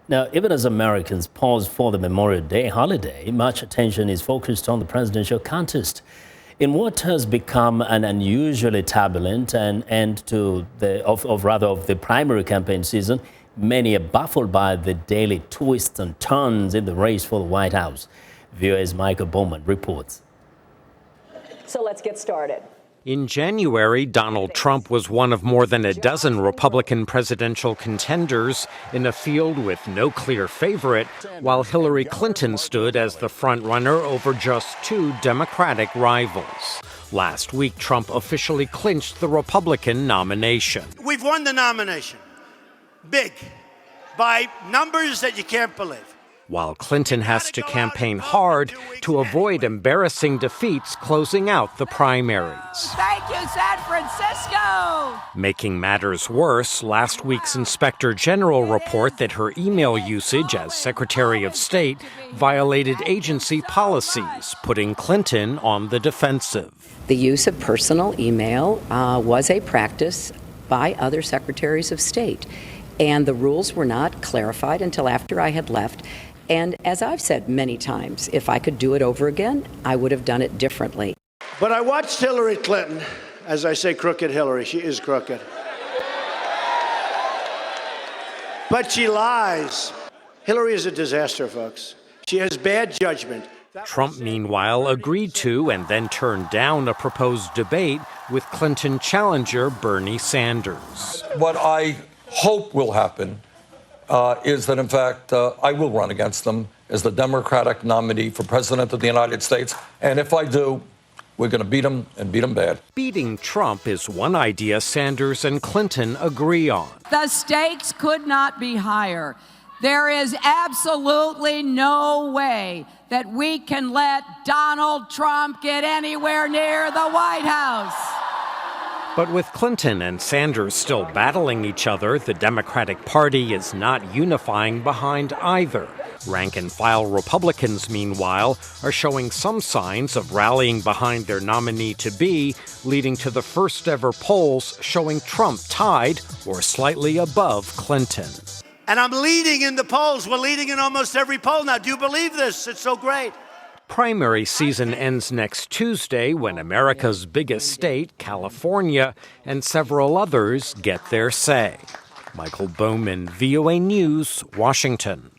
Now, even as Americans pause for the Memorial Day holiday, much attention is focused on the presidential contest. In what has become an unusually turbulent end to the primary campaign season, many are baffled by the daily twists and turns in the race for the White House. VOA's Michael Bowman reports. So let's get started. In January, Donald Trump was one of more than a dozen Republican presidential contenders in a field with no clear favorite, while Hillary Clinton stood as the frontrunner over just two Democratic rivals. Last week, Trump officially clinched the Republican nomination. We've won the nomination. Big. By numbers that you can't believe. While Clinton has to campaign hard to avoid embarrassing defeats closing out the primaries. Thank you, San Francisco! Making matters worse, last week's Inspector General report that her email usage as Secretary of State violated agency policies, putting Clinton on the defensive. The use of personal email was a practice by other secretaries of state, and the rules were not clarified until after I had left. And as I've said many times, if I could do it over again, I would have done it differently. But I watched Hillary Clinton, as I say, crooked Hillary. She is crooked. But she lies. Hillary is a disaster, folks. She has bad judgment. Trump, meanwhile, agreed to and then turned down a proposed debate with Clinton challenger Bernie Sanders. What I hope will happen is that, in fact, I will run against them as the Democratic nominee for President of the United States. And if I do, we're going to beat them and beat them bad. Beating Trump is one idea Sanders and Clinton agree on. The stakes could not be higher. There is absolutely no way that we can let Donald Trump get anywhere near the White House. But with Clinton and Sanders still battling each other, the Democratic Party is not unifying behind either. Rank-and-file Republicans, meanwhile, are showing some signs of rallying behind their nominee-to-be, leading to the first-ever polls showing Trump tied or slightly above Clinton. And I'm leading in the polls. We're leading in almost every poll now. Do you believe this? It's so great. Primary season ends next Tuesday when America's biggest state, California, and several others get their say. Michael Bowman, VOA News, Washington.